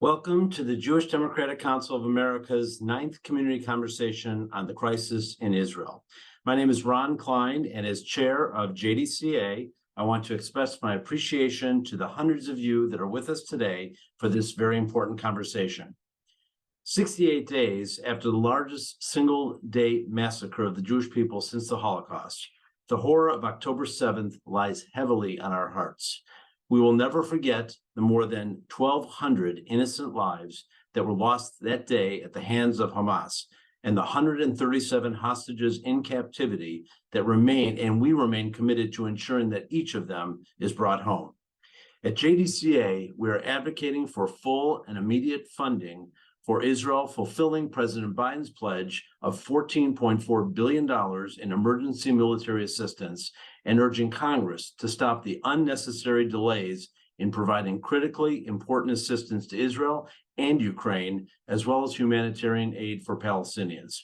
Welcome to the Jewish Democratic Council of America's 9th Community Conversation on the Crisis in Israel. My name is Ron Klein, and as chair of JDCA, I want to express my appreciation to the hundreds of you that are with us today for this very important conversation. 68 days after the largest single-day massacre of the Jewish people since the Holocaust, the horror of October 7th lies heavily on our hearts. We will never forget the more than 1,200 innocent lives that were lost that day at the hands of Hamas and the 137 hostages in captivity that remain, and we remain committed to ensuring that each of them is brought home. At JDCA, we are advocating for full and immediate funding for Israel, fulfilling President Biden's pledge of $14.4 billion in emergency military assistance and urging Congress to stop the unnecessary delays in providing critically important assistance to Israel and Ukraine, as well as humanitarian aid for Palestinians.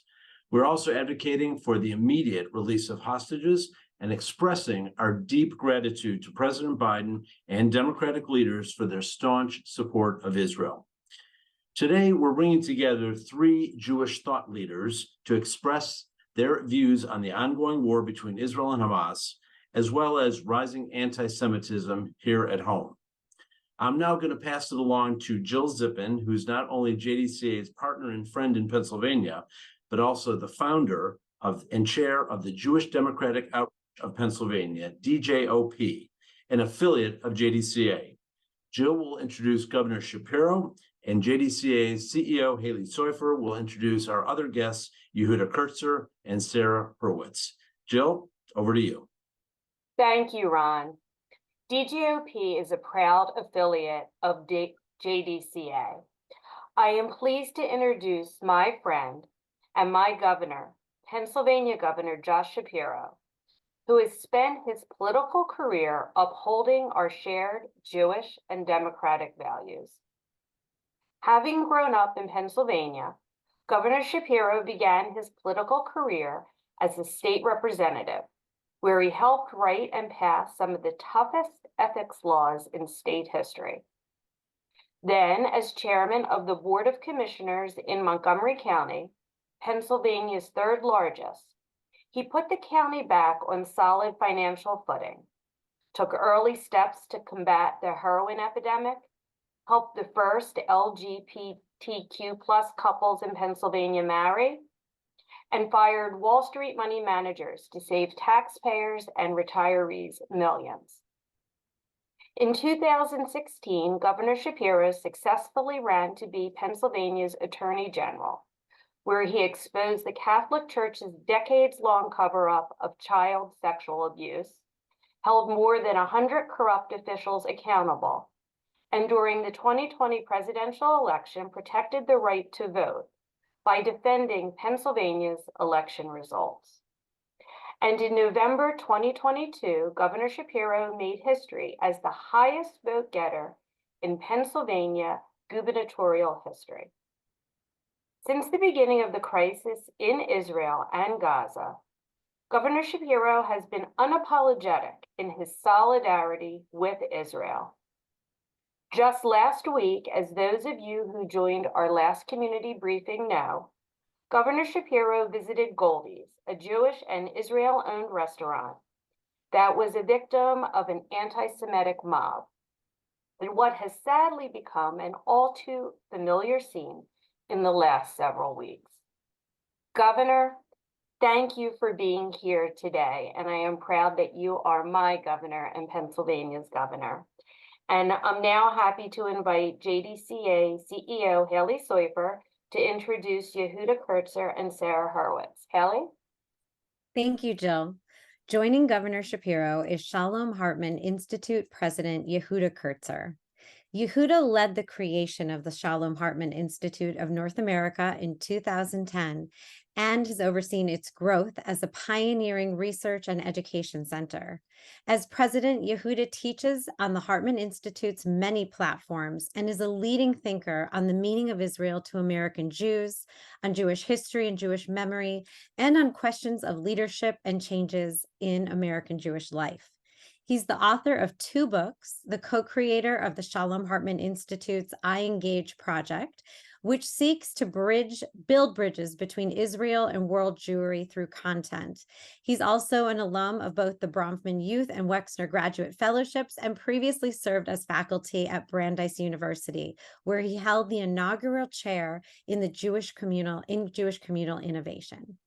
We're also advocating for the immediate release of hostages and expressing our deep gratitude to President Biden and Democratic leaders for their staunch support of Israel. Today, we're bringing together 3 Jewish thought leaders to express their views on the ongoing war between Israel and Hamas, as well as rising anti-Semitism here at home. I'm now going to pass it along to Jill Zippin, who's not only JDCA's partner and friend in Pennsylvania, but also the founder of and chair of the Jewish Democratic Outreach of Pennsylvania, DJOP, an affiliate of JDCA. Jill will introduce Governor Shapiro, and JDCA's CEO, Haley Soifer, will introduce our other guests, Yehuda Kurtzer and Sarah Hurwitz. Jill, over to you. Thank you, Ron. DJOP is a proud affiliate of JDCA. I am pleased to introduce my friend and my governor, Pennsylvania Governor Josh Shapiro, who has spent his political career upholding our shared Jewish and democratic values. Having grown up in Pennsylvania, Governor Shapiro began his political career as a state representative, where he helped write and pass some of the toughest ethics laws in state history. Then, as chairman of the Board of Commissioners in Montgomery County, Pennsylvania's 3rd largest, he put the county back on solid financial footing, took early steps to combat the heroin epidemic, helped the first LGBTQ+ couples in Pennsylvania marry, and fired Wall Street money managers to save taxpayers and retirees millions. In 2016, Governor Shapiro successfully ran to be Pennsylvania's Attorney General, where he exposed the Catholic Church's decades-long cover-up of child sexual abuse, held more than 100 corrupt officials accountable, and during the 2020 presidential election protected the right to vote by defending Pennsylvania's election results. And in November 2022, Governor Shapiro made history as the highest vote getter in Pennsylvania gubernatorial history. Since the beginning of the crisis in Israel and Gaza, Governor Shapiro has been unapologetic in his solidarity with Israel. Just last week, as those of you who joined our last community briefing know, Governor Shapiro visited Goldie's, a Jewish and Israel-owned restaurant that was a victim of an anti-Semitic mob, and what has sadly become an all too familiar scene in the last several weeks. Governor, thank you for being here today, and I am proud that you are my governor and Pennsylvania's governor. And I'm now happy to invite JDCA CEO Haley Soifer to introduce Yehuda Kurtzer and Sarah Hurwitz. Haley? Thank you, Jill. Joining Governor Shapiro is Shalom Hartman Institute President Yehuda Kurtzer. Yehuda led the creation of the Shalom Hartman Institute of North America in 2010 and has overseen its growth as a pioneering research and education center. As president, Yehuda teaches on the Hartman Institute's many platforms and is a leading thinker on the meaning of Israel to American Jews, on Jewish history and Jewish memory, and on questions of leadership and changes in American Jewish life. He's the author of 2 books, the co-creator of the Shalom Hartman Institute's I Engage project, which seeks to build bridges between Israel and world Jewry through content. He's also an alum of both the Bronfman Youth and Wexner Graduate Fellowships and previously served as faculty at Brandeis University, where he held the inaugural chair in Jewish Communal Innovation.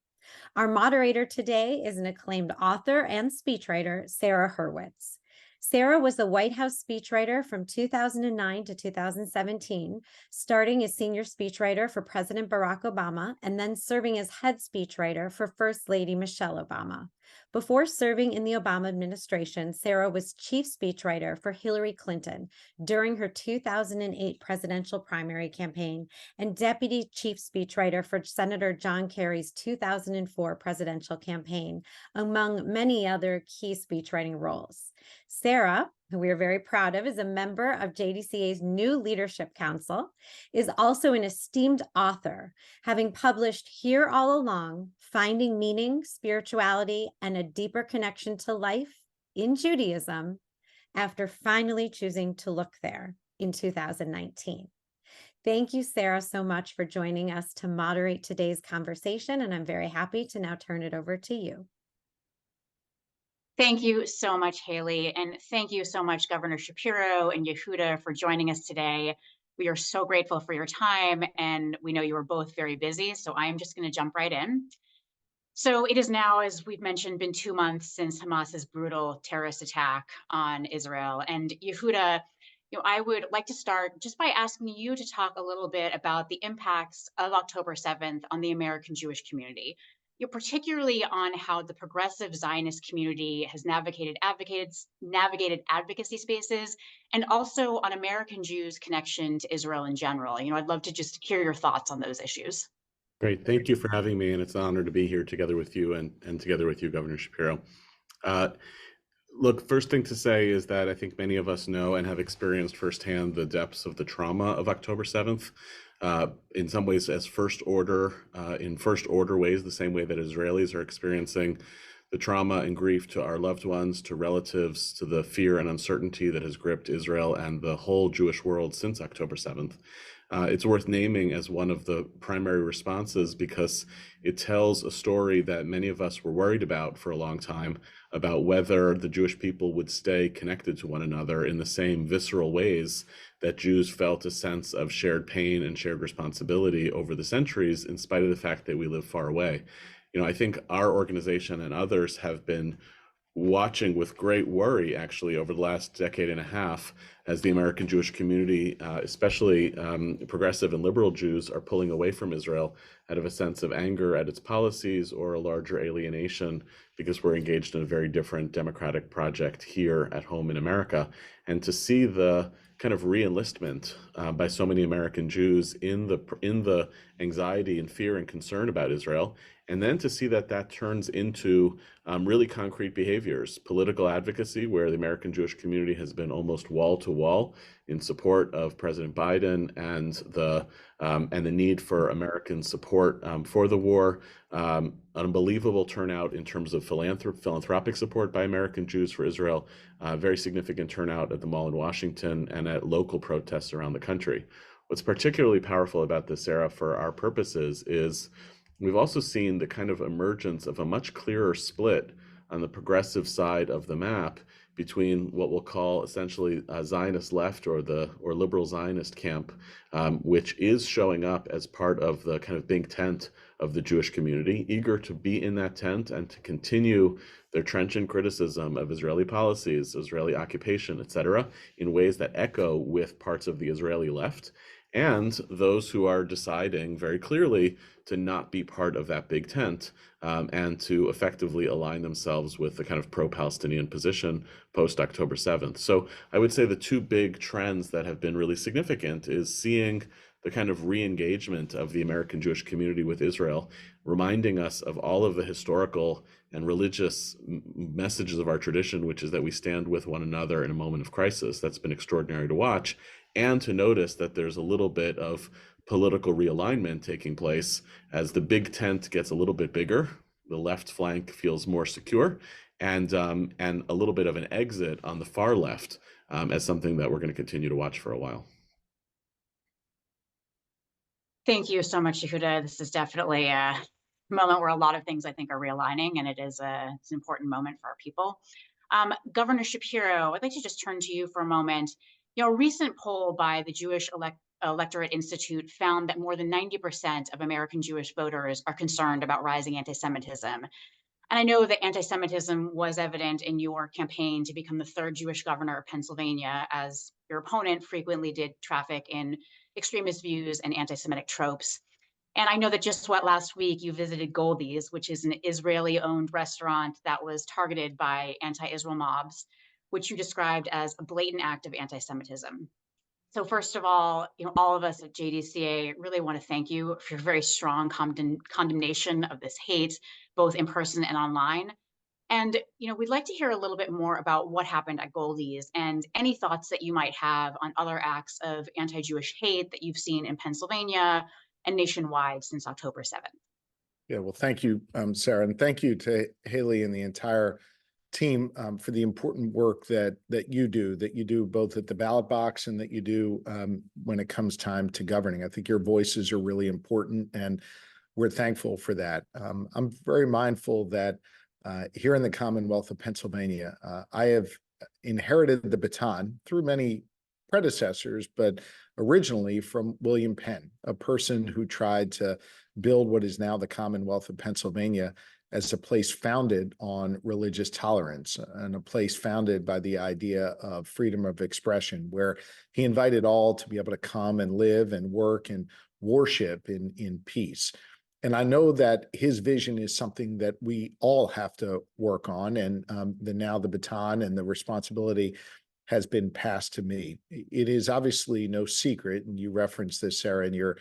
Our moderator today is an acclaimed author and speechwriter, Sarah Hurwitz. Sarah was the White House speechwriter from 2009 to 2017, starting as senior speechwriter for President Barack Obama and then serving as head speechwriter for First Lady Michelle Obama. Before serving in the Obama administration, Sarah was chief speechwriter for Hillary Clinton during her 2008 presidential primary campaign and deputy chief speechwriter for Senator John Kerry's 2004 presidential campaign, among many other key speechwriting roles. Sarah, who we are very proud of, is a member of JDCA's new Leadership Council, is also an esteemed author, having published Here All Along, Finding Meaning, Spirituality, and a Deeper Connection to Life in Judaism, after finally choosing to look there in 2019. Thank you, Sarah, so much for joining us to moderate today's conversation, and I'm very happy to now turn it over to you. Thank you so much, Haley, and thank you so much, Governor Shapiro and Yehuda, for joining us today. We are so grateful for your time, and we know you are both very busy, so I am just going to jump right in. So it is now, as we've mentioned, been 2 months since Hamas's brutal terrorist attack on Israel. And Yehuda, I would like to start just by asking you to talk a little bit about the impacts of October 7th on the American Jewish community. Particularly on how the progressive Zionist community has navigated advocacy spaces, and also on American Jews' connection to Israel in general. I'd love to just hear your thoughts on those issues. Great, thank you for having me, and it's an honor to be here together with you and together with you, Governor Shapiro. Look, first thing to say is that I think many of us know and have experienced firsthand the depths of the trauma of October 7th. In some ways in first order ways, the same way that Israelis are experiencing the trauma and grief to our loved ones, to relatives, to the fear and uncertainty that has gripped Israel and the whole Jewish world since October 7th. It's worth naming as one of the primary responses because it tells a story that many of us were worried about for a long time, about whether the Jewish people would stay connected to one another in the same visceral ways that Jews felt a sense of shared pain and shared responsibility over the centuries, in spite of the fact that we live far away. I think our organization and others have been watching with great worry, actually, over the last decade and a half, as the American Jewish community, especially progressive and liberal Jews, are pulling away from Israel out of a sense of anger at its policies or a larger alienation because we're engaged in a very different democratic project here at home in America. And to see the kind of re-enlistment by so many American Jews in the anxiety and fear and concern about Israel, and then to see that turns into really concrete behaviors, political advocacy, where the American Jewish community has been almost wall to wall in support of President Biden and the need for American support for the war. Unbelievable turnout in terms of philanthropic support by American Jews for Israel, very significant turnout at the mall in Washington and at local protests around the country. What's particularly powerful about this era for our purposes is we've also seen the kind of emergence of a much clearer split on the progressive side of the map between what we'll call essentially a Zionist left or liberal Zionist camp, which is showing up as part of the kind of big tent of the Jewish community, eager to be in that tent and to continue their trenchant criticism of Israeli policies, Israeli occupation, etc., in ways that echo with parts of the Israeli left, and those who are deciding very clearly to not be part of that big tent and to effectively align themselves with the kind of pro-Palestinian position post-October 7th. So I would say the two big trends that have been really significant is seeing the kind of re-engagement of the American Jewish community with Israel, reminding us of all of the historical and religious messages of our tradition, which is that we stand with one another in a moment of crisis. That's been extraordinary to watch, and to notice that there's a little bit of political realignment taking place as the big tent gets a little bit bigger, the left flank feels more secure, and a little bit of an exit on the far left as something that we're going to continue to watch for a while. Thank you so much, Yehuda. This is definitely a moment where a lot of things I think are realigning, and it's an important moment for our people. Governor Shapiro, I'd like to just turn to you for a moment. A recent poll by the Jewish Electorate Institute found that more than 90% of American Jewish voters are concerned about rising anti-Semitism. And I know that anti-Semitism was evident in your campaign to become the third Jewish governor of Pennsylvania, as your opponent frequently did traffic in extremist views and anti-Semitic tropes. And I know that just last week you visited Goldie's, which is an Israeli-owned restaurant that was targeted by anti-Israel mobs, which you described as a blatant act of anti-Semitism. So first of all of us at JDCA really want to thank you for your very strong condemnation of this hate, both in person and online. And we'd like to hear a little bit more about what happened at Goldie's and any thoughts that you might have on other acts of anti-Jewish hate that you've seen in Pennsylvania and nationwide since October 7th. Yeah, well, thank you, Sarah, and thank you to Haley and the entire team for the important work that you do both at the ballot box and that you do when it comes time to governing. I think your voices are really important, and we're thankful for that. I'm very mindful that here in the Commonwealth of Pennsylvania, I have inherited the baton through many predecessors, but originally from William Penn, a person who tried to build what is now the Commonwealth of Pennsylvania as a place founded on religious tolerance and a place founded by the idea of freedom of expression, where he invited all to be able to come and live and work and worship in peace. And I know that his vision is something that we all have to work on, and now the baton and the responsibility has been passed to me. It is obviously no secret, and you referenced this, Sarah, in your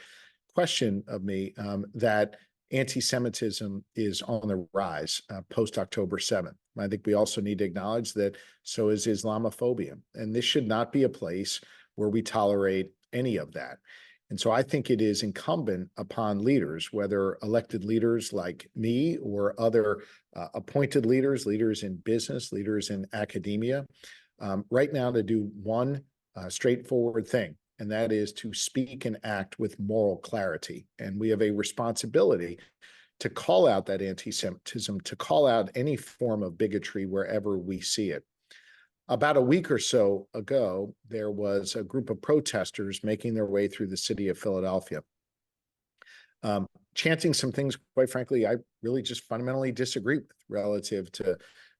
question of me, that anti-Semitism is on the rise post-October 7th. I think we also need to acknowledge that so is Islamophobia, and this should not be a place where we tolerate any of that. And so I think it is incumbent upon leaders, whether elected leaders like me or other appointed leaders in business, leaders in academia, right now to do one straightforward thing, and that is to speak and act with moral clarity. And we have a responsibility to call out that anti-Semitism, to call out any form of bigotry wherever we see it. About a week or so ago, there was a group of protesters making their way through the city of Philadelphia, chanting some things, quite frankly, I really just fundamentally disagree with relative to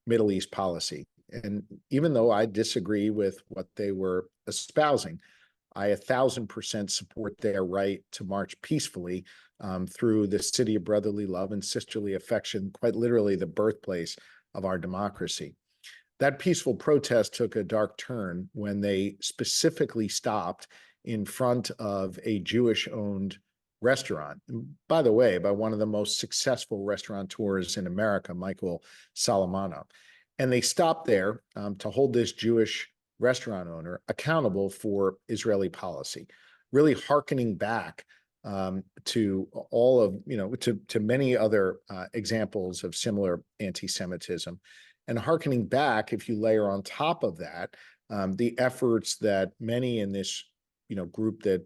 Middle East policy. And even though I disagree with what they were espousing, I 1,000% support their right to march peacefully through the city of brotherly love and sisterly affection, quite literally the birthplace of our democracy. That peaceful protest took a dark turn when they specifically stopped in front of a Jewish-owned restaurant, by the way, by one of the most successful restaurateurs in America, Michael Salamano. And they stopped there to hold this Jewish restaurant owner accountable for Israeli policy, really hearkening back to all of, to many other examples of similar anti-Semitism. And hearkening back, if you layer on top of that, the efforts that many in this, group that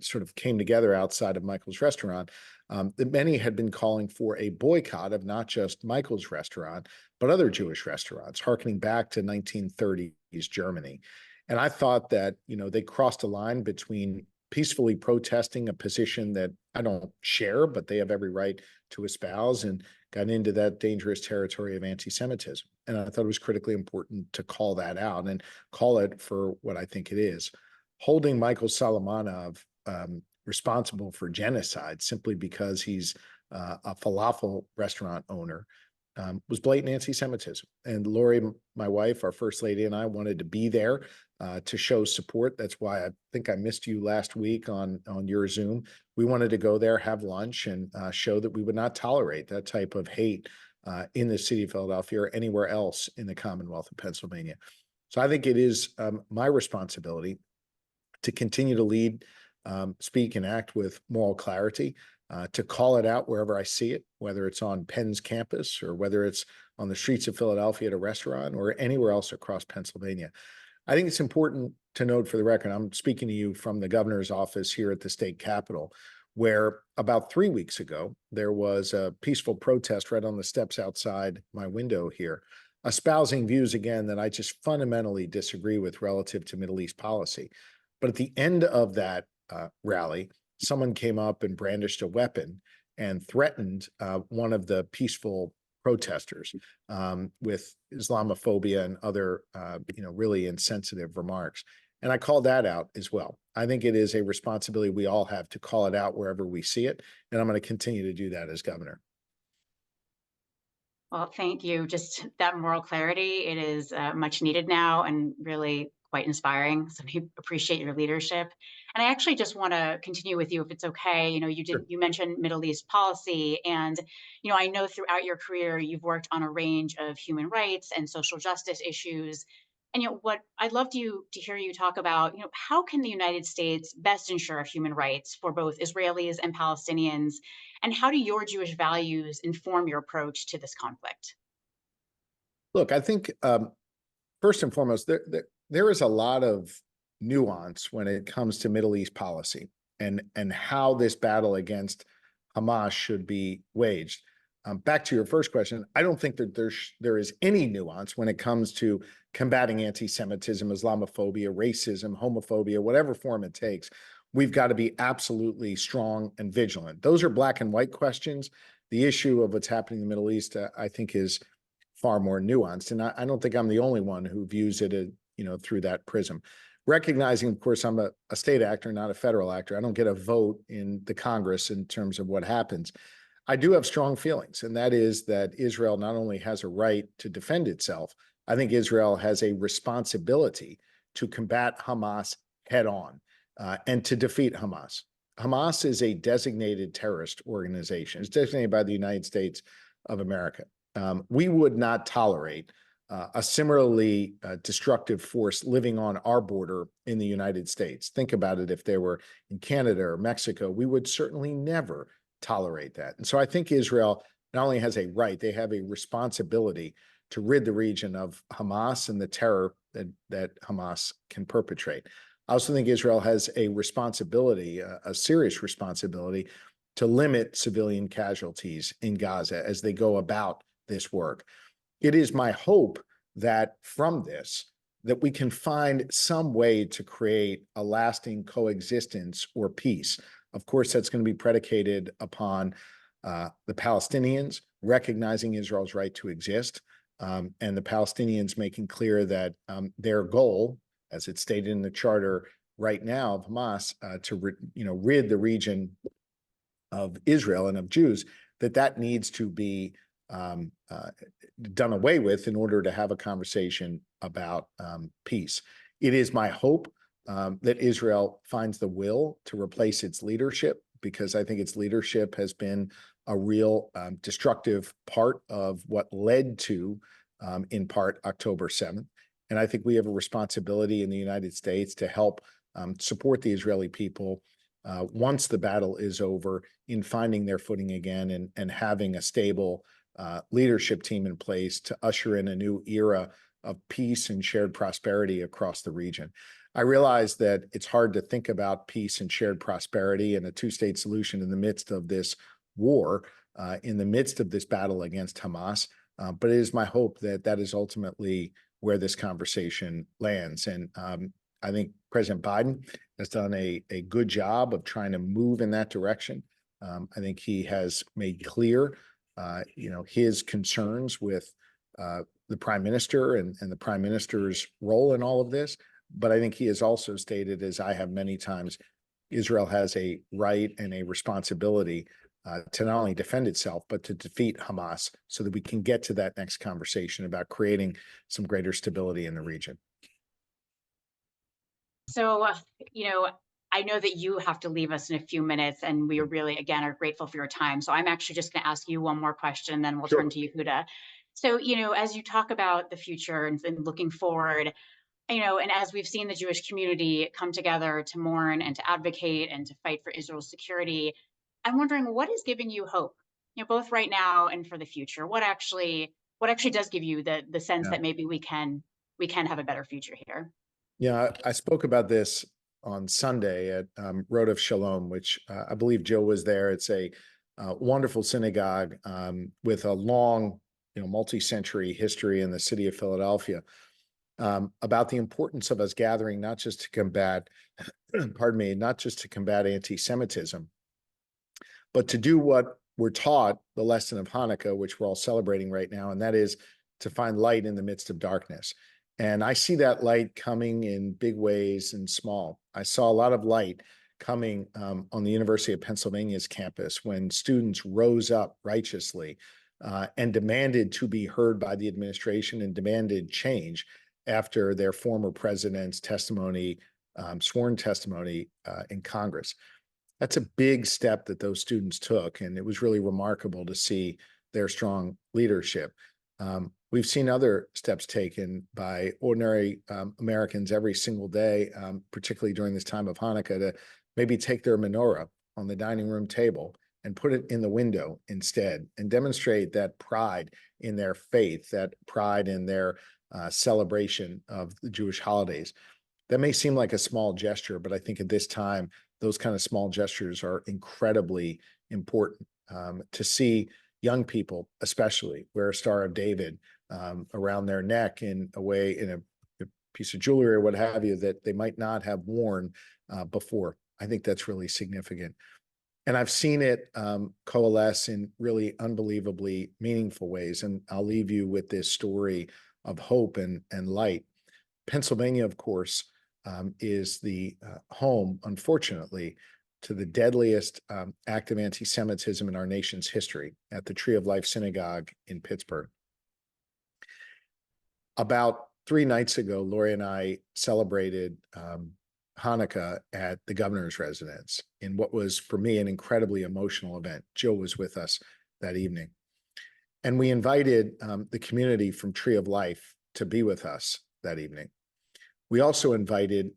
sort of came together outside of Michael's restaurant, that many had been calling for a boycott of not just Michael's restaurant, but other Jewish restaurants, hearkening back to 1930s Germany. And I thought that, they crossed a line between peacefully protesting a position that I don't share, but they have every right to espouse, and got into that dangerous territory of anti-Semitism. And I thought it was critically important to call that out and call it for what I think it is. Holding Michael Solomonov responsible for genocide simply because he's a falafel restaurant owner was blatant anti-Semitism. And Lori, my wife, our first lady, and I wanted to be there to show support. That's why I think I missed you last week on your Zoom. We wanted to go there, have lunch, and show that we would not tolerate that type of hate in the city of Philadelphia or anywhere else in the Commonwealth of Pennsylvania. So I think it is my responsibility to continue to lead, speak, and act with moral clarity. to call it out wherever I see it, whether it's on Penn's campus or whether it's on the streets of Philadelphia at a restaurant or anywhere else across Pennsylvania. I think it's important to note for the record, I'm speaking to you from the governor's office here at the state capitol, where about 3 weeks ago, there was a peaceful protest right on the steps outside my window here, espousing views again that I just fundamentally disagree with relative to Middle East policy. But at the end of that rally, someone came up and brandished a weapon and threatened one of the peaceful protesters with Islamophobia and other, really insensitive remarks. And I called that out as well. I think it is a responsibility we all have to call it out wherever we see it. And I'm going to continue to do that as governor. Well, thank you. Just that moral clarity, it is much needed now and really quite inspiring. So we appreciate your leadership. And I actually just want to continue with you, if it's okay. You mentioned Middle East policy, and I know throughout your career you've worked on a range of human rights and social justice issues. And what I'd love to hear you talk about, how can the United States best ensure human rights for both Israelis and Palestinians? And how do your Jewish values inform your approach to this conflict? Look, I think first and foremost, there is a lot of nuance when it comes to Middle East policy and how this battle against Hamas should be waged. Back to your first question, I don't think that there is any nuance when it comes to combating anti-Semitism, Islamophobia, racism, homophobia, whatever form it takes. We've got to be absolutely strong and vigilant. Those are black and white questions. The issue of what's happening in the Middle East, I think, is far more nuanced. And I don't think I'm the only one who views it, through that prism. Recognizing, of course, I'm a state actor, not a federal actor. I don't get a vote in the Congress in terms of what happens. I do have strong feelings, and that is that Israel not only has a right to defend itself, I think Israel has a responsibility to combat Hamas head on and to defeat Hamas. Hamas is a designated terrorist organization. It's designated by the United States of America. We would not tolerate a similarly destructive force living on our border in the United States. Think about it. If they were in Canada or Mexico, we would certainly never tolerate that. And so I think Israel not only has a right, they have a responsibility to rid the region of Hamas and the terror that Hamas can perpetrate. I also think Israel has a responsibility, a serious responsibility, to limit civilian casualties in Gaza as they go about this work. It is my hope that from this, that we can find some way to create a lasting coexistence or peace. Of course, that's going to be predicated upon the Palestinians recognizing Israel's right to exist, and the Palestinians making clear that their goal, as it's stated in the charter right now of Hamas, to rid the region of Israel and of Jews, that needs to be done away with in order to have a conversation about peace. It is my hope that Israel finds the will to replace its leadership, because I think its leadership has been a real destructive part of what led to, in part, October 7th. And I think we have a responsibility in the United States to help support the Israeli people once the battle is over in finding their footing again and having a stable leadership team in place to usher in a new era of peace and shared prosperity across the region. I realize that it's hard to think about peace and shared prosperity and a two-state solution in the midst of this war, in the midst of this battle against Hamas, but it is my hope that is ultimately where this conversation lands. And I think President Biden has done a good job of trying to move in that direction. I think he has made clear, his concerns with the prime minister and the prime minister's role in all of this. But I think he has also stated, as I have many times, Israel has a right and a responsibility to not only defend itself, but to defeat Hamas so that we can get to that next conversation about creating some greater stability in the region. So, I know that you have to leave us in a few minutes, and we really, again, are grateful for your time. So I'm actually just going to ask you one more question, and then we'll turn to Yehuda. So, as you talk about the future and looking forward, and as we've seen the Jewish community come together to mourn and to advocate and to fight for Israel's security, I'm wondering what is giving you hope, both right now and for the future. What actually does give you the sense Yeah. that maybe we can have a better future here? Yeah, I spoke about this on Sunday at Road of Shalom, which I believe Joe was there. It's a wonderful synagogue with a long, multi-century history in the city of Philadelphia, about the importance of us gathering not just to combat, pardon me, not just to combat anti-Semitism, but to do what we're taught, the lesson of Hanukkah, which we're all celebrating right now, and that is to find light in the midst of darkness. And I see that light coming in big ways and small. I saw a lot of light coming on the University of Pennsylvania's campus when students rose up righteously and demanded to be heard by the administration and demanded change after their former president's testimony, sworn testimony in Congress. That's a big step that those students took, and it was really remarkable to see their strong leadership. We've seen other steps taken by ordinary Americans every single day, particularly during this time of Hanukkah, to maybe take their menorah on the dining room table and put it in the window instead, and demonstrate that pride in their faith, that pride in their celebration of the Jewish holidays. That may seem like a small gesture, but I think at this time, those kind of small gestures are incredibly important. To see young people, especially, wear a Star of David around their neck in a piece of jewelry or what have you that they might not have worn before. I think that's really significant. And I've seen it coalesce in really unbelievably meaningful ways. And I'll leave you with this story of hope and light. Pennsylvania, of course, is the home, unfortunately, to the deadliest act of anti-Semitism in our nation's history at the Tree of Life Synagogue in Pittsburgh. About 3 nights ago, Lori and I celebrated Hanukkah at the governor's residence in what was, for me, an incredibly emotional event. Joe was with us that evening. And we invited the community from Tree of Life to be with us that evening. We also invited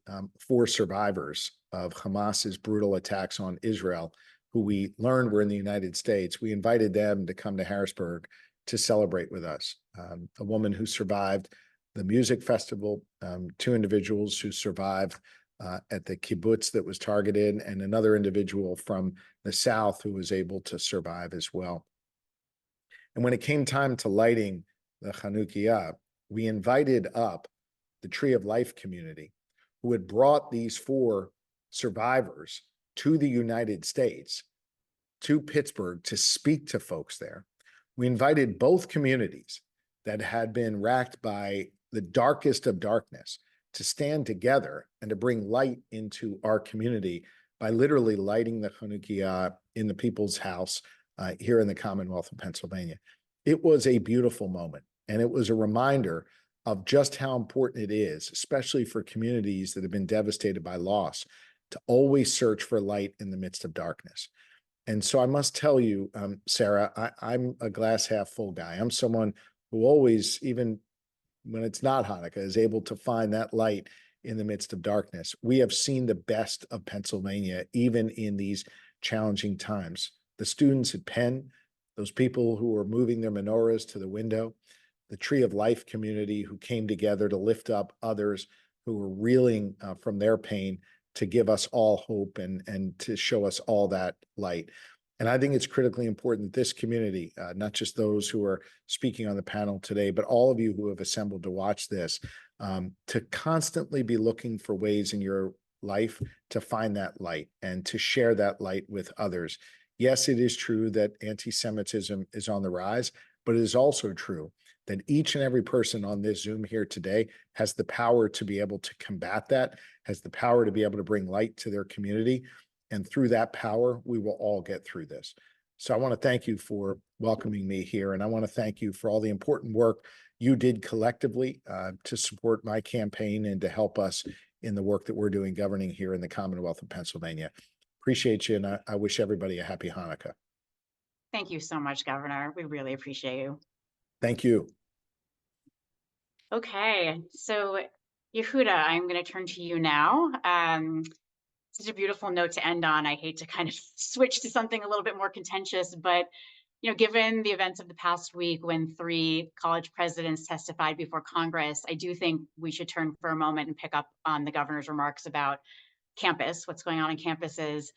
4 survivors of Hamas's brutal attacks on Israel, who we learned were in the United States. We invited them to come to Harrisburg to celebrate with us. A woman who survived the music festival, 2 individuals who survived at the kibbutz that was targeted, and another individual from the South who was able to survive as well. And when it came time to lighting the Chanukiah, we invited up the Tree of Life community, who had brought these 4 survivors to the United States, to Pittsburgh, to speak to folks there. We invited both communities that had been racked by the darkest of darkness to stand together and to bring light into our community by literally lighting the Chanukiah in the People's House here in the Commonwealth of Pennsylvania. It was a beautiful moment, and it was a reminder of just how important it is, especially for communities that have been devastated by loss, to always search for light in the midst of darkness. And so I must tell you, Sarah, I'm a glass half full guy. I'm someone who always, even when it's not Hanukkah, is able to find that light in the midst of darkness. We have seen the best of Pennsylvania, even in these challenging times. The students at Penn, those people who were moving their menorahs to the window, the Tree of Life community who came together to lift up others who were reeling from their pain, to give us all hope and to show us all that light. And I think it's critically important that this community, not just those who are speaking on the panel today, but all of you who have assembled to watch this, to constantly be looking for ways in your life to find that light and to share that light with others. Yes, it is true that anti-Semitism is on the rise, but it is also true that each and every person on this Zoom here today has the power to be able to combat that, has the power to be able to bring light to their community. And through that power, we will all get through this. So I want to thank you for welcoming me here. And I want to thank you for all the important work you did collectively to support my campaign and to help us in the work that we're doing governing here in the Commonwealth of Pennsylvania. Appreciate you. And I wish everybody a happy Hanukkah. Thank you so much, Governor. We really appreciate you. Thank you. Okay, so Yehuda, I'm going to turn to you now. such a beautiful note to end on. I hate to kind of switch to something a little bit more contentious, but given the events of the past week when 3 college presidents testified before Congress, I do think we should turn for a moment and pick up on the governor's remarks about campus, what's going on campuses.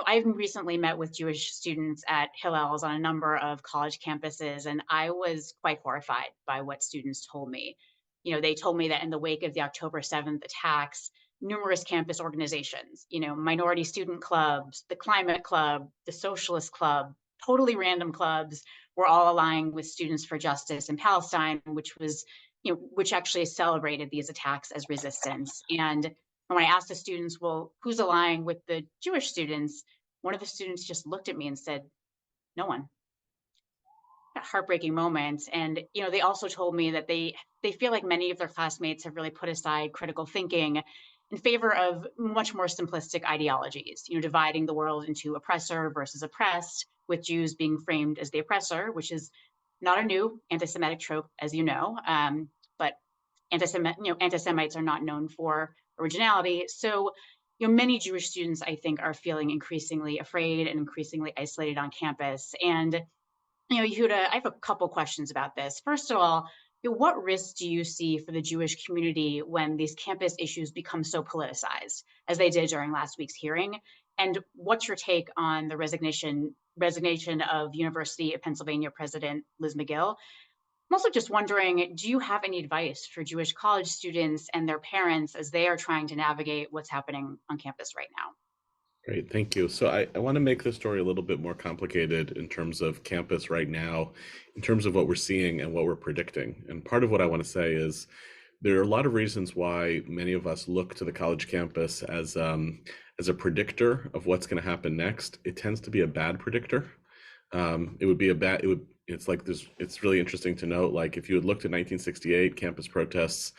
I've recently met with Jewish students at Hillel's on a number of college campuses, and I was quite horrified by what students told me. They told me that in the wake of the October 7th attacks, numerous campus organizations, minority student clubs, the Climate Club, the Socialist Club, totally random clubs, were all aligning with Students for Justice in Palestine, which actually celebrated these attacks as resistance. And when I asked the students, well, who's aligning with the Jewish students? One of the students just looked at me and said, no one. A heartbreaking moment. And, they also told me that they feel like many of their classmates have really put aside critical thinking in favor of much more simplistic ideologies, dividing the world into oppressor versus oppressed, with Jews being framed as the oppressor, which is not a new anti-Semitic trope, as you know, but anti-Semites are not known for originality. So, many Jewish students, I think, are feeling increasingly afraid and increasingly isolated on campus. And, Yehuda, I have a couple questions about this. First of all, what risks do you see for the Jewish community when these campus issues become so politicized, as they did during last week's hearing? And what's your take on the resignation of University of Pennsylvania President Liz Magill? I'm also just wondering, do you have any advice for Jewish college students and their parents as they are trying to navigate what's happening on campus right now? Great, thank you. So I want to make the story a little bit more complicated in terms of campus right now, in terms of what we're seeing and what we're predicting. And part of what I want to say is there are a lot of reasons why many of us look to the college campus as a predictor of what's going to happen next. It tends to be a bad predictor. It's really interesting to note, like if you had looked at 1968 campus protests,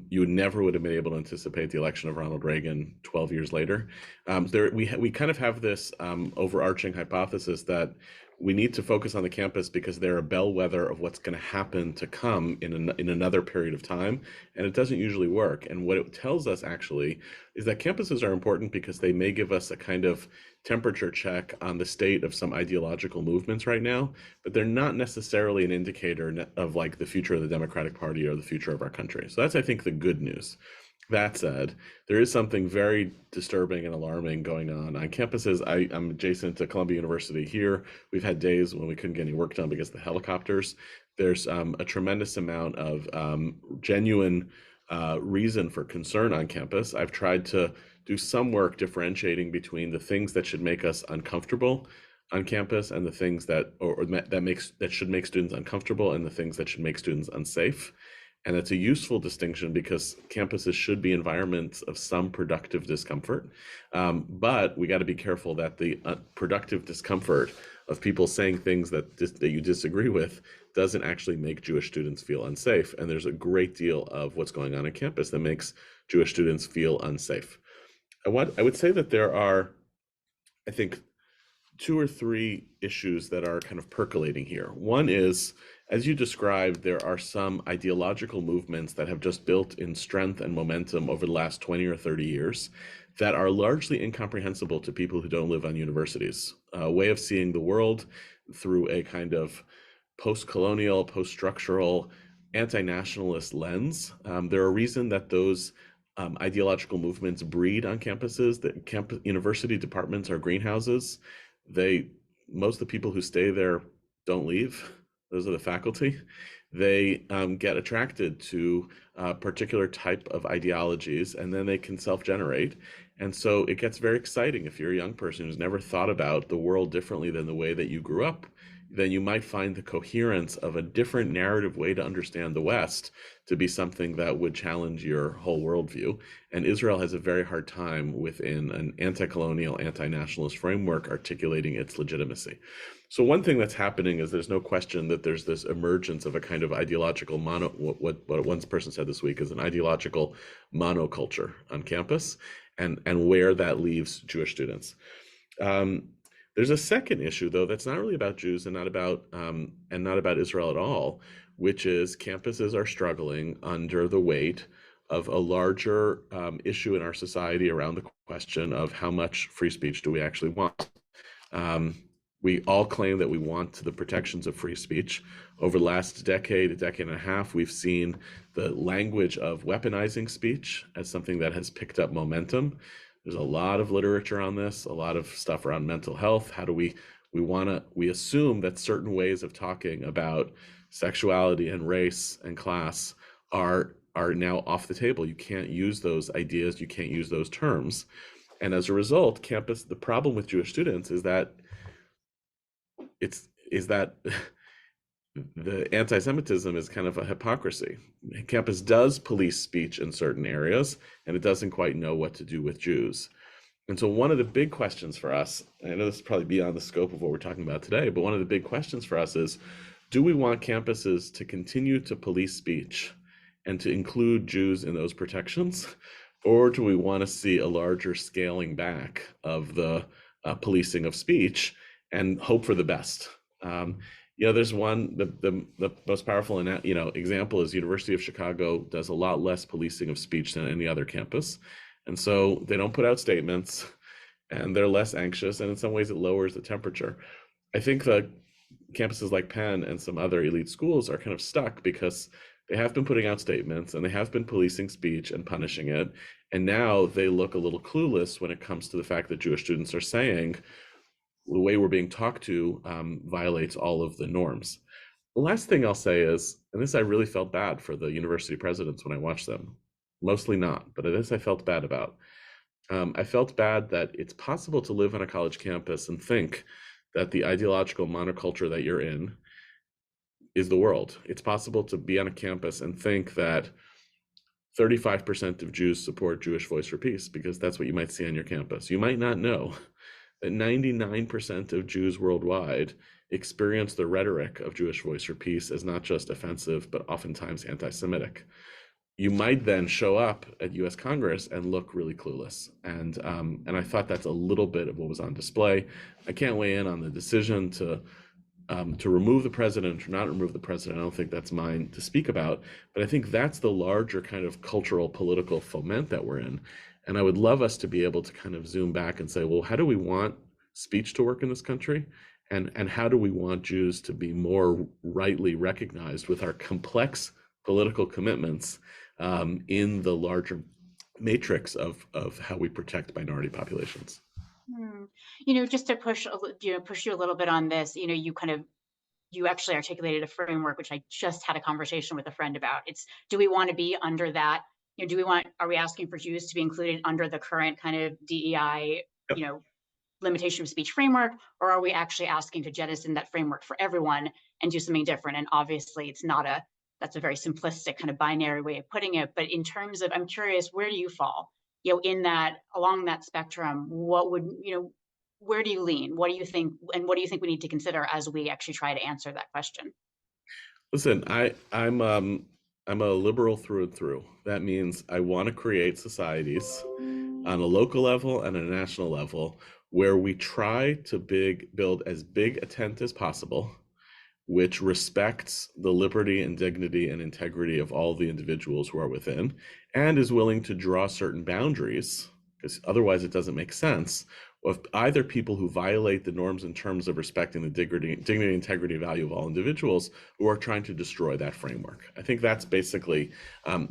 you never would have been able to anticipate the election of Ronald Reagan 12 years later. We kind of have this overarching hypothesis that we need to focus on the campus because they're a bellwether of what's going to happen to come in another period of time, and it doesn't usually work. And what it tells us actually is that campuses are important because they may give us a kind of temperature check on the state of some ideological movements right now, but they're not necessarily an indicator of like the future of the Democratic Party or the future of our country. So that's, I think, the good news. That said, there is something very disturbing and alarming going on campuses. I'm adjacent to Columbia University here. We've had days when we couldn't get any work done because of the helicopters. There's a tremendous amount of genuine reason for concern on campus. I've tried to do some work differentiating between the things that should make us uncomfortable on campus and the things that should make students uncomfortable and the things that should make students unsafe. And it's a useful distinction because campuses should be environments of some productive discomfort. But we got to be careful that the productive discomfort of people saying things that you disagree with doesn't actually make Jewish students feel unsafe. And there's a great deal of what's going on campus that makes Jewish students feel unsafe. I would say that there are, I think, 2 or 3 issues that are kind of percolating here. One is, as you described, there are some ideological movements that have just built in strength and momentum over the last 20 or 30 years that are largely incomprehensible to people who don't live on universities. A way of seeing the world through a kind of post-colonial, post-structural, anti-nationalist lens. There are reasons that those ideological movements breed on campuses. That university departments are greenhouses. Most of the people who stay there don't leave. Those are the faculty. They get attracted to a particular type of ideologies, and then they can self-generate. And so it gets very exciting if you're a young person who's never thought about the world differently than the way that you grew up. Then you might find the coherence of a different narrative way to understand the West to be something that would challenge your whole worldview. And Israel has a very hard time within an anti-colonial, anti-nationalist framework articulating its legitimacy. So one thing that's happening is there's no question that there's this emergence of a kind of ideological what one person said this week is an ideological monoculture on campus, and where that leaves Jewish students. There's a second issue, though, that's not really about Jews and not about Israel at all, which is campuses are struggling under the weight of a larger issue in our society around the question of how much free speech do we actually want. We all claim that we want the protections of free speech. Over the last decade and a half, we've seen the language of weaponizing speech as something that has picked up momentum. There's a lot of literature on this, a lot of stuff around mental health. How do we assume that certain ways of talking about sexuality and race and class are now off the table. You can't use those ideas, you can't use those terms. And as a result, the problem with Jewish students is that the anti-Semitism is kind of a hypocrisy. Campus does police speech in certain areas, and it doesn't quite know what to do with Jews. And so one of the big questions for us, and I know this is probably beyond the scope of what we're talking about today, but one of the big questions for us is, do we want campuses to continue to police speech and to include Jews in those protections? Or do we want to see a larger scaling back of the policing of speech and hope for the best? There's the most powerful example is University of Chicago does a lot less policing of speech than any other campus. And so they don't put out statements and they're less anxious. And in some ways it lowers the temperature. I think that campuses like Penn and some other elite schools are kind of stuck because they have been putting out statements and they have been policing speech and punishing it. And now they look a little clueless when it comes to the fact that Jewish students are saying the way we're being talked to violates all of the norms. The last thing I'll say is, and this I really felt bad for the university presidents when I watched them, mostly not, but this I felt bad about. I felt bad that it's possible to live on a college campus and think that the ideological monoculture that you're in is the world. It's possible to be on a campus and think that 35% of Jews support Jewish Voice for Peace, because that's what you might see on your campus. You might not know that 99% of Jews worldwide experience the rhetoric of Jewish Voice for Peace as not just offensive, but oftentimes anti-Semitic. You might then show up at US Congress and look really clueless. And I thought that's a little bit of what was on display. I can't weigh in on the decision to remove the president or not remove the president. I don't think that's mine to speak about, but I think that's the larger kind of cultural political foment that we're in. And I would love us to be able to kind of zoom back and say, well, how do we want speech to work in this country? And how do we want Jews to be more rightly recognized with our complex political commitments in the larger matrix of how we protect minority populations? Just to push you a little bit on this, you actually articulated a framework, which I just had a conversation with a friend about. It's, do we want to be under that? Are we asking for Jews to be included under the current kind of DEI, Yep. Limitation of speech framework, or are we actually asking to jettison that framework for everyone and do something different? And obviously that's a very simplistic kind of binary way of putting it. But in terms of, I'm curious, where do you fall, along that spectrum? Where do you lean? What do you think? And what do you think we need to consider as we actually try to answer that question? Listen, I'm a liberal through and through. That means I want to create societies on a local level and a national level where we try to build as big a tent as possible, which respects the liberty and dignity and integrity of all the individuals who are within, and is willing to draw certain boundaries, because otherwise it doesn't make sense, of either people who violate the norms in terms of respecting the dignity, integrity, value of all individuals, who are trying to destroy that framework. I think that's basically,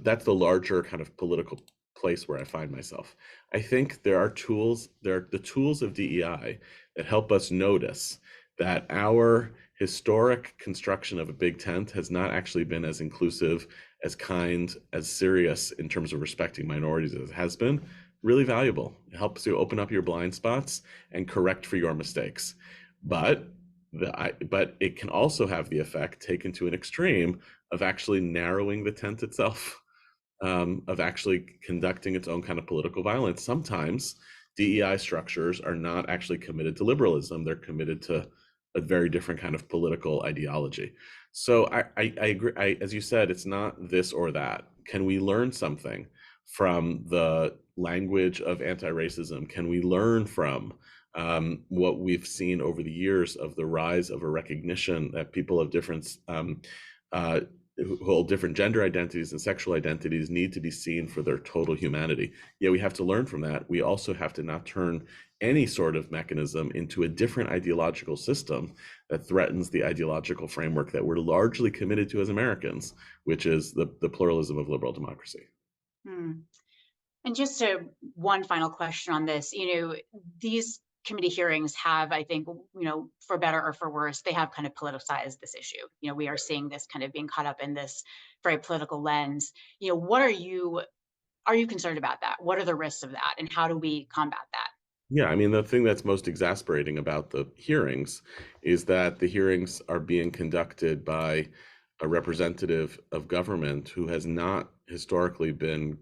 that's the larger kind of political place where I find myself. I think there are the tools of DEI that help us notice that our historic construction of a big tent has not actually been as inclusive, as kind, as serious in terms of respecting minorities as it has been. Really valuable. It helps you open up your blind spots and correct for your mistakes. But it can also have the effect, taken to an extreme, of actually narrowing the tent itself, of actually conducting its own kind of political violence. Sometimes DEI structures are not actually committed to liberalism. They're committed to a very different kind of political ideology. So I agree. As you said, it's not this or that. Can we learn something from the language of anti-racism? Can we learn from what we've seen over the years of the rise of a recognition that people of different who hold different gender identities and sexual identities need to be seen for their total humanity. Yeah, we have to learn from that. We also have to not turn any sort of mechanism into a different ideological system that threatens the ideological framework that we're largely committed to as Americans, which is the pluralism of liberal democracy. And just one final question on this, these committee hearings have, I think, for better or for worse, they have kind of politicized this issue. We are seeing this kind of being caught up in this very political lens. What are you concerned about that? What are the risks of that? And how do we combat that? Yeah, I mean, the thing that's most exasperating about the hearings is that the hearings are being conducted by a representative of government who has not historically been,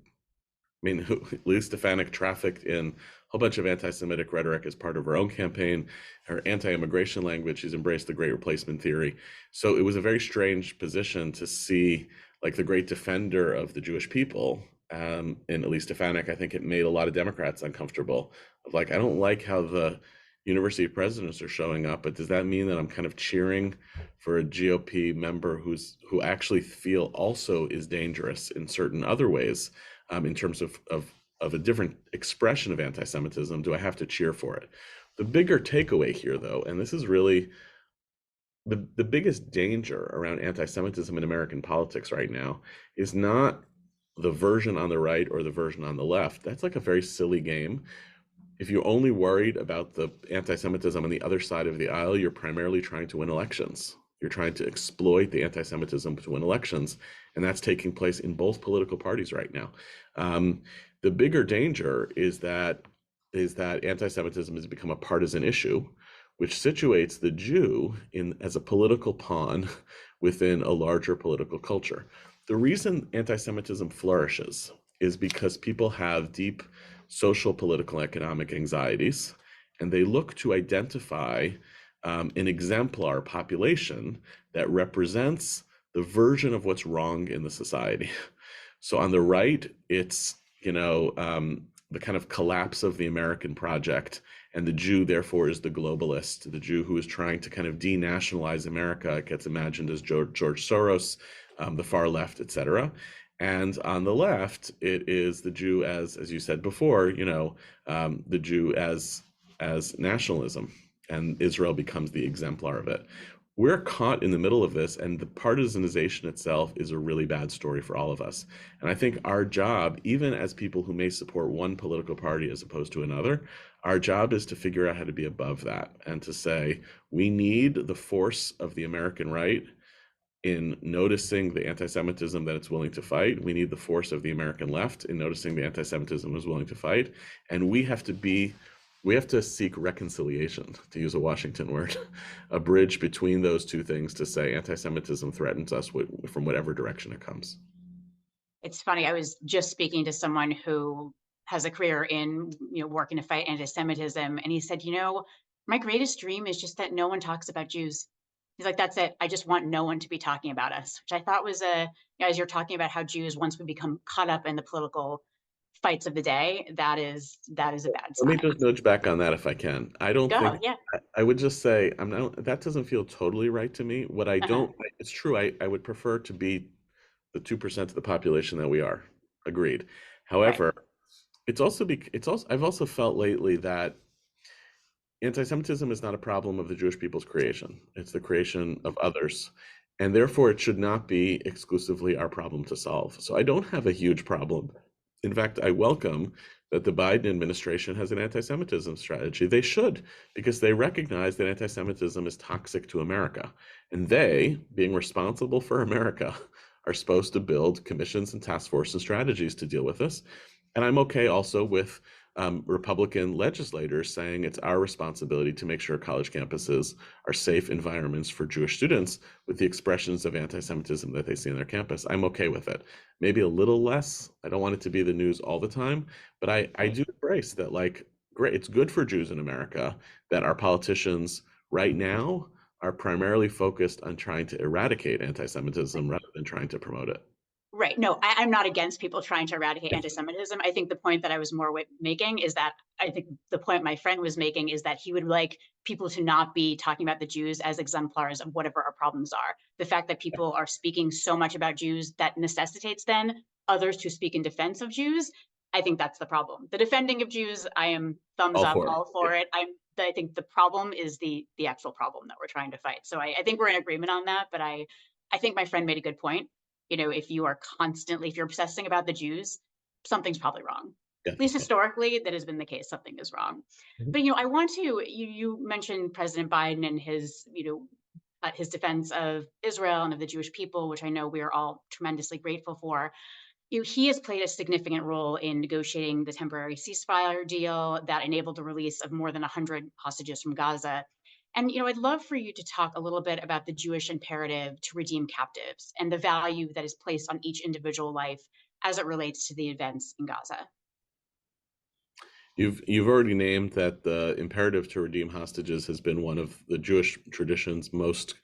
Lou Stefanik trafficked in a whole bunch of anti-Semitic rhetoric as part of her own campaign. Her anti-immigration language, she's embraced the Great Replacement theory. So it was a very strange position to see, like, the great defender of the Jewish people. And at least Stefanik, I think it made a lot of Democrats uncomfortable. Of like, I don't like how the university presidents are showing up, but does that mean that I'm kind of cheering for a GOP member who actually feel also is dangerous in certain other ways? In terms of a different expression of anti-Semitism, do I have to cheer for it? The bigger takeaway here, though, and this is really the biggest danger around anti-Semitism in American politics right now, is not the version on the right or the version on the left. That's like a very silly game. If you're only worried about the anti-Semitism on the other side of the aisle, you're primarily trying to win elections. You're trying to exploit the anti-Semitism to win elections, and that's taking place in both political parties right now. The bigger danger is that anti-Semitism has become a partisan issue, which situates the Jew as a political pawn within a larger political culture. The reason anti-Semitism flourishes is because people have deep social, political, economic anxieties, and they look to identify an exemplar population that represents the version of what's wrong in the society. So on the right, it's the kind of collapse of the American project, and the Jew therefore is the globalist, the Jew who is trying to kind of denationalize America. It gets imagined as George Soros, the far left, etc. And on the left, it is the Jew as you said before, the Jew as nationalism, and Israel becomes the exemplar of it. We're caught in the middle of this, and the partisanization itself is a really bad story for all of us. And I think our job, even as people who may support one political party as opposed to another, our job is to figure out how to be above that and to say, we need the force of the American right in noticing the anti-Semitism that it's willing to fight. We need the force of the American left in noticing the anti-Semitism is willing to fight. And we have to seek reconciliation, to use a Washington word, a bridge between those two things to say anti-Semitism threatens us from whatever direction it comes. It's funny, I was just speaking to someone who has a career in working to fight anti-Semitism, and he said, my greatest dream is just that no one talks about Jews. He's like, that's it. I just want no one to be talking about us, which I thought was as you're talking about how Jews, once we become caught up in the political fights of the day, that is a bad sign. Let me just nudge back on that if I can. I don't think, yeah. I would just say, that doesn't feel totally right to me. What I don't, it's true, I would prefer to be the 2% of the population that we are. Agreed. However, right. I've also felt lately that anti-Semitism is not a problem of the Jewish people's creation. It's the creation of others. And therefore, it should not be exclusively our problem to solve. So I don't have a huge problem. In fact, I welcome that the Biden administration has an anti-Semitism strategy. They should, because they recognize that anti-Semitism is toxic to America. And they, being responsible for America, are supposed to build commissions and task force and strategies to deal with this. And I'm okay also with Republican legislators saying it's our responsibility to make sure college campuses are safe environments for Jewish students with the expressions of anti-Semitism that they see on their campus. I'm okay with it. Maybe a little less. I don't want it to be the news all the time, but I do embrace that, great, it's good for Jews in America that our politicians right now are primarily focused on trying to eradicate anti-Semitism rather than trying to promote it. Right. No, I'm not against people trying to eradicate anti-Semitism. I think the point that I was more making is that I think the point my friend was making is that he would like people to not be talking about the Jews as exemplars of whatever our problems are. The fact that people are speaking so much about Jews that necessitates then others to speak in defense of Jews, I think that's the problem. The defending of Jews, I am thumbs up, all for it. I think the problem is the actual problem that we're trying to fight. So I think we're in agreement on that, but I think my friend made a good point. You know, if you're obsessing about the Jews, something's probably wrong. Yeah. At least historically, that has been the case, something is wrong. Mhm. But, I want to, you mentioned President Biden and his, his defense of Israel and of the Jewish people, which I know we are all tremendously grateful for. He has played a significant role in negotiating the temporary ceasefire deal that enabled the release of more than 100 hostages from Gaza. And, I'd love for you to talk a little bit about the Jewish imperative to redeem captives and the value that is placed on each individual life as it relates to the events in Gaza. You've already named that the imperative to redeem hostages has been one of the Jewish tradition's most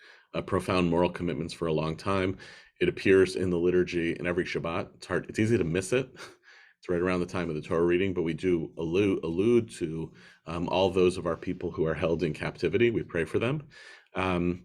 profound moral commitments for a long time. It appears in the liturgy in every Shabbat. It's easy to miss it. It's right around the time of the Torah reading, but we do allude to all those of our people who are held in captivity. We pray for them. In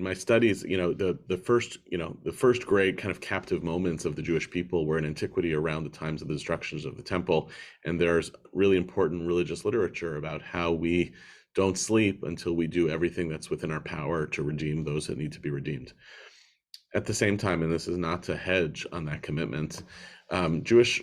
my studies, the first great kind of captive moments of the Jewish people were in antiquity around the times of the destructions of the temple. And there's really important religious literature about how we don't sleep until we do everything that's within our power to redeem those that need to be redeemed. At the same time, and this is not to hedge on that commitment, Jewish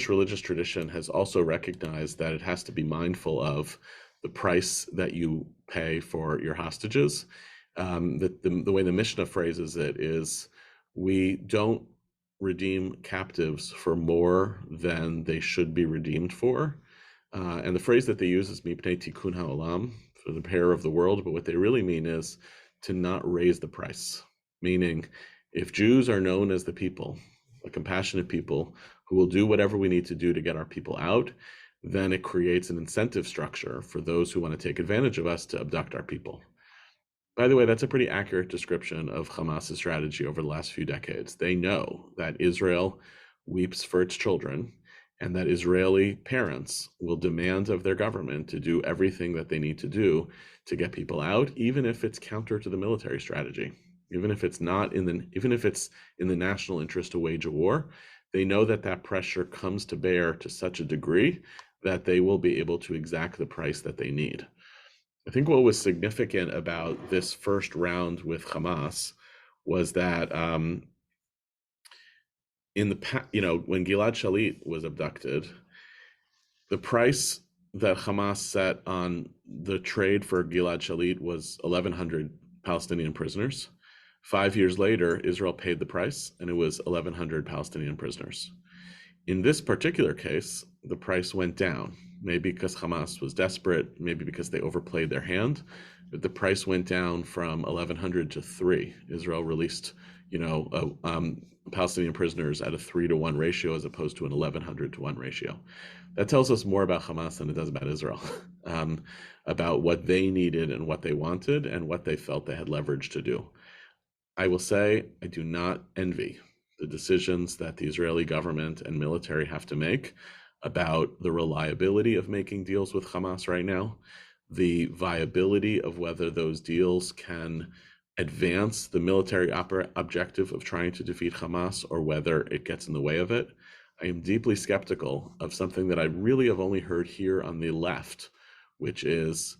religious tradition has also recognized that it has to be mindful of the price that you pay for your hostages. The way the Mishnah phrases it is, we don't redeem captives for more than they should be redeemed for. And the phrase that they use is mipnei tikkun ha'olam, for the repair of the world. But what they really mean is to not raise the price. Meaning, if Jews are known as the people, a compassionate people who will do whatever we need to do to get our people out, then it creates an incentive structure for those who want to take advantage of us to abduct our people. By the way, that's a pretty accurate description of Hamas's strategy over the last few decades. They know that Israel weeps for its children, and that Israeli parents will demand of their government to do everything that they need to do to get people out, even if it's counter to the military strategy, even if it's in the national interest to wage a war. They know that that pressure comes to bear to such a degree that they will be able to exact the price that they need. I think what was significant about this first round with Hamas was that when Gilad Shalit was abducted, the price that Hamas set on the trade for Gilad Shalit was 1,100 Palestinian prisoners. 5 years later, Israel paid the price, and it was 1,100 Palestinian prisoners. In this particular case, the price went down, maybe because Hamas was desperate, maybe because they overplayed their hand, but the price went down from 1,100 to 3. Israel released, Palestinian prisoners at a 3-to-1 ratio as opposed to an 1,100 to 1 ratio. That tells us more about Hamas than it does about Israel, about what they needed and what they wanted and what they felt they had leverage to do. I will say, I do not envy the decisions that the Israeli government and military have to make about the reliability of making deals with Hamas right now, the viability of whether those deals can advance the military objective of trying to defeat Hamas or whether it gets in the way of it. I am deeply skeptical of something that I really have only heard here on the left, which is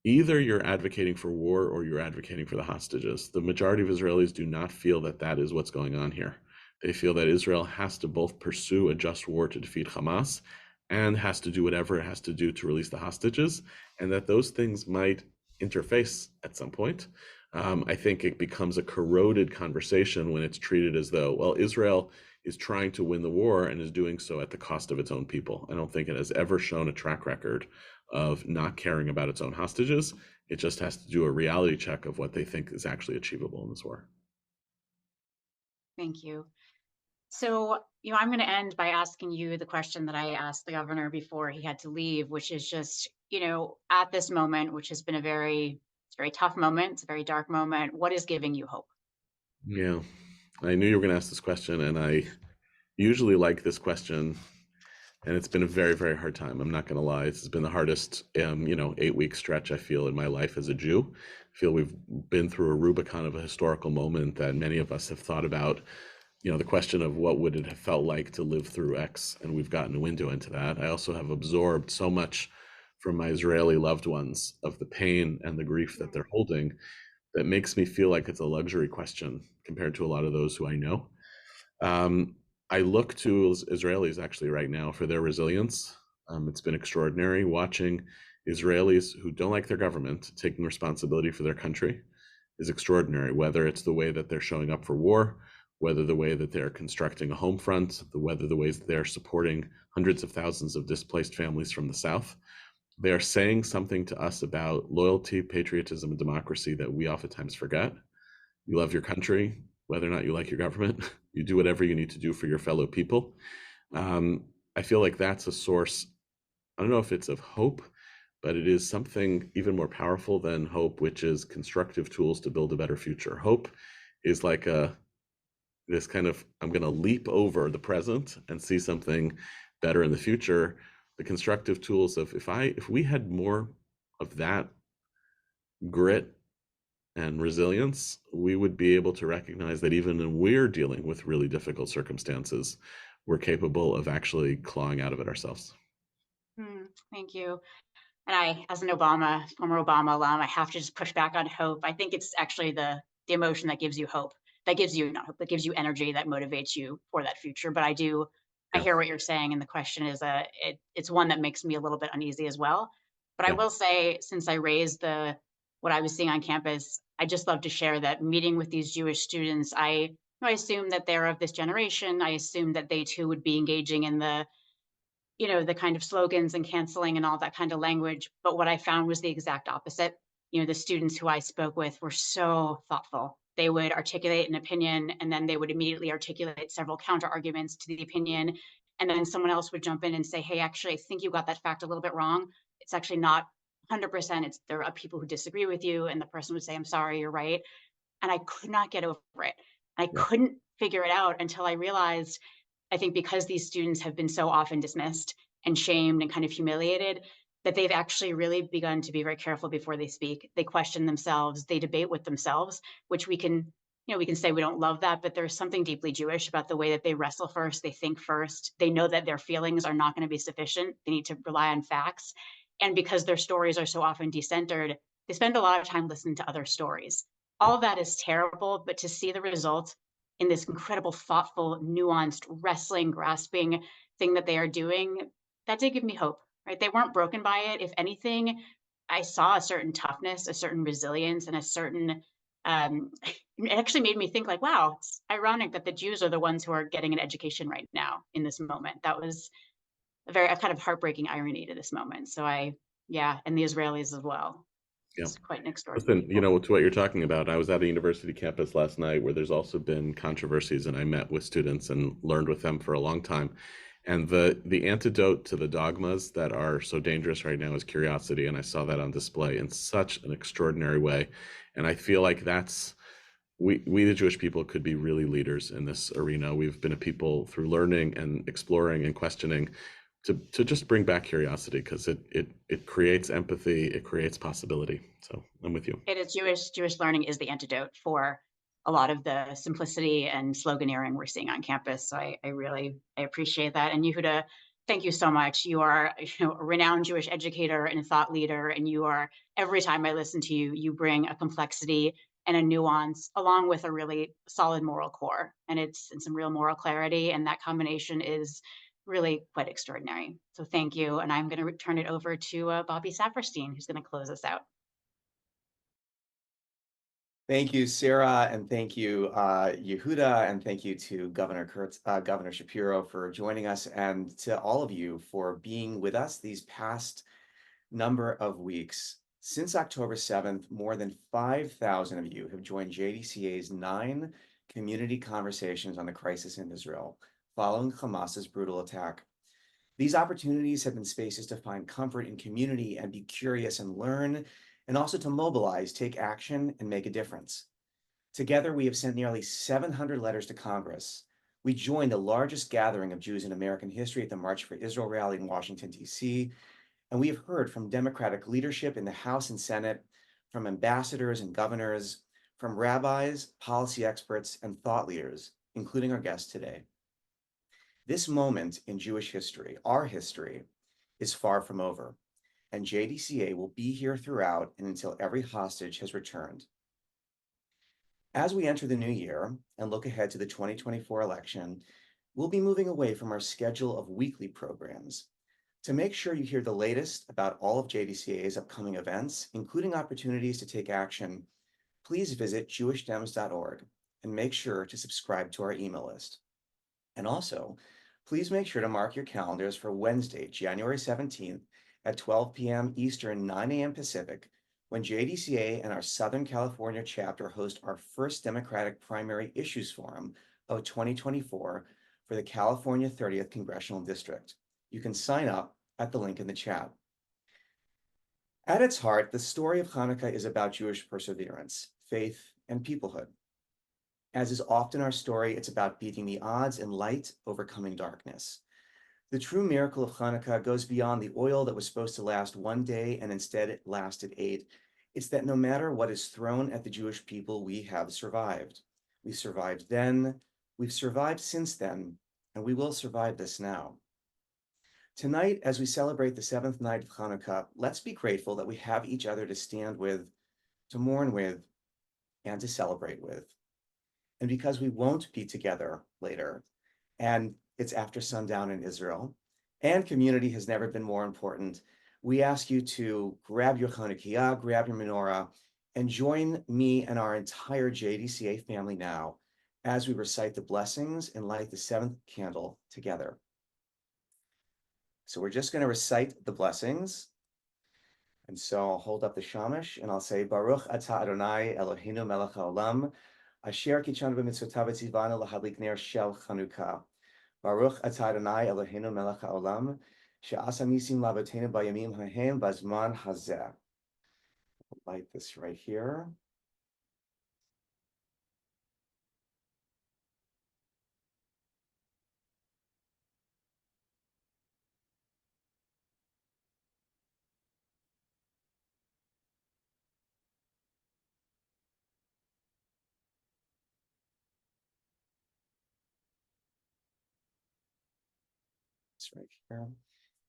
either you're advocating for war or you're advocating for the hostages. The majority of Israelis do not feel that that is what's going on here. They feel that Israel has to both pursue a just war to defeat Hamas and has to do whatever it has to do to release the hostages, and that those things might interface at some point. I think it becomes a corroded conversation when it's treated as though, well, Israel is trying to win the war and is doing so at the cost of its own people. I don't think it has ever shown a track record of not caring about its own hostages. It just has to do a reality check of what they think is actually achievable in this war. Thank you. So, I'm going to end by asking you the question that I asked the governor before he had to leave, which is just, at this moment, which has been it's a very tough moment, it's a very dark moment, what is giving you hope? Yeah. I knew you were going to ask this question, and I usually like this question, and it's been a very, very hard time. I'm not going to lie. This has been the hardest, 8-week stretch I feel in my life as a Jew. I feel we've been through a Rubicon of a historical moment that many of us have thought about, the question of what would it have felt like to live through X, and we've gotten a window into that. I also have absorbed so much from my Israeli loved ones of the pain and the grief that they're holding that makes me feel like it's a luxury question compared to a lot of those who I know. I look to Israelis actually right now for their resilience. It's been extraordinary watching Israelis who don't like their government taking responsibility for their country is extraordinary, whether it's the way that they're showing up for war, whether the way that they're constructing a home front, whether the ways that they're supporting hundreds of thousands of displaced families from the South. They are saying something to us about loyalty, patriotism, and democracy that we oftentimes forget. You love your country, whether or not you like your government. You do whatever you need to do for your fellow people. I feel like that's a source, I don't know if it's of hope, but it is something even more powerful than hope, which is constructive tools to build a better future. Hope is like this kind of, I'm going to leap over the present and see something better in the future. The constructive tools of if we had more of that grit and resilience, we would be able to recognize that even when we're dealing with really difficult circumstances, we're capable of actually clawing out of it ourselves. Thank you. And I, as an former Obama alum, I have to just push back on hope. I think it's actually the emotion that gives you hope, that gives you, not hope, that gives you energy, that motivates you for that future. But I hear what you're saying. And the question is, it's one that makes me a little bit uneasy as well. But I will say, since I raised what I was seeing on campus, I just love to share that meeting with these Jewish students, I assume that they're of this generation. I assume that they too would be engaging in the kind of slogans and canceling and all that kind of language. But what I found was the exact opposite. The students who I spoke with were so thoughtful. They would articulate an opinion, and then they would immediately articulate several counter arguments to the opinion. And then someone else would jump in and say, hey, actually, I think you got that fact a little bit wrong. It's actually not 100%. There are people who disagree with you. And the person would say, I'm sorry, you're right. And I could not get over it. I couldn't figure it out until I realized, I think because these students have been so often dismissed and shamed and kind of humiliated, that they've actually really begun to be very careful before they speak. They question themselves, they debate with themselves, which we can say we don't love that, but there's something deeply Jewish about the way that they wrestle first, they think first, they know that their feelings are not going to be sufficient, they need to rely on facts. And because their stories are so often decentered, they spend a lot of time listening to other stories. All of that is terrible, but to see the result in this incredible, thoughtful, nuanced, wrestling, grasping thing that they are doing, that did give me hope, right? They weren't broken by it. If anything, I saw a certain toughness, a certain resilience, and a certain, it actually made me think like, wow, it's ironic that the Jews are the ones who are getting an education right now in this moment. That was a kind of heartbreaking irony to this moment. So and the Israelis as well. It's quite an extraordinary. Listen, to what you're talking about, I was at a university campus last night where there's also been controversies, and I met with students and learned with them for a long time. And the antidote to the dogmas that are so dangerous right now is curiosity. And I saw that on display in such an extraordinary way. And I feel like we the Jewish people could be really leaders in this arena. We've been a people through learning and exploring and questioning to just bring back curiosity, because it creates empathy, it creates possibility. So I'm with you. It is Jewish learning is the antidote for a lot of the simplicity and sloganeering we're seeing on campus. So I appreciate that. And Yehuda, thank you so much. You are a renowned Jewish educator and a thought leader. And every time I listen to you, you bring a complexity and a nuance along with a really solid moral core. And some real moral clarity. And that combination is really quite extraordinary. So thank you. And I'm going to turn it over to Bobby Saperstein, who's going to close us out. Thank you, Sarah, and thank you, Yehuda, and thank you to Governor Shapiro for joining us, and to all of you for being with us these past number of weeks. Since October 7th, more than 5,000 of you have joined JDCA's 9 community conversations on the crisis in Israel, following Hamas's brutal attack. These opportunities have been spaces to find comfort in community and be curious and learn, and also to mobilize, take action, and make a difference. Together, we have sent nearly 700 letters to Congress. We joined the largest gathering of Jews in American history at the March for Israel rally in Washington, D.C., and we have heard from Democratic leadership in the House and Senate, from ambassadors and governors, from rabbis, policy experts, and thought leaders, including our guest today. This moment in Jewish history, our history, is far from over, and JDCA will be here throughout and until every hostage has returned. As we enter the new year and look ahead to the 2024 election, we'll be moving away from our schedule of weekly programs. To make sure you hear the latest about all of JDCA's upcoming events, including opportunities to take action, please visit jewishdems.org and make sure to subscribe to our email list. And also, please make sure to mark your calendars for Wednesday, January 17th at 12 p.m. Eastern, 9 a.m. Pacific, when JDCA and our Southern California chapter host our first Democratic Primary Issues Forum of 2024 for the California 30th Congressional District. You can sign up at the link in the chat. At its heart, the story of Hanukkah is about Jewish perseverance, faith, and peoplehood. As is often our story, it's about beating the odds and light overcoming darkness. The true miracle of Hanukkah goes beyond the oil that was supposed to last one day and instead it lasted 8. It's that no matter what is thrown at the Jewish people, we have survived. We survived then, we've survived since then, and we will survive this now. Tonight, as we celebrate the 7th night of Hanukkah, let's be grateful that we have each other to stand with, to mourn with, and to celebrate with. And because we won't be together later, and it's after sundown in Israel, and community has never been more important, we ask you to grab your Chanukiah, grab your menorah, and join me and our entire JDCA family now as we recite the blessings and light the 7th candle together. So we're just going to recite the blessings. And so I'll hold up the shamash and I'll say, Baruch atah Adonai Eloheinu melech haolam, asher kitshanu b'mitzvotav v'tzivanu lahadlik ner shel Chanukah. Baruch atah Adonai Eloheinu melech haolam, she'asa nisim l'avoteinu bayamim hahem bazman hazeh. Light this right here. Right here.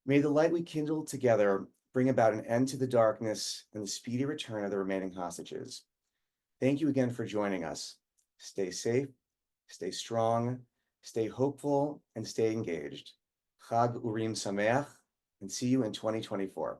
May the light we kindle together bring about an end to the darkness and the speedy return of the remaining hostages. Thank you again for joining us. Stay safe, stay strong, stay hopeful, and stay engaged. Chag Urim Sameach, and see you in 2024.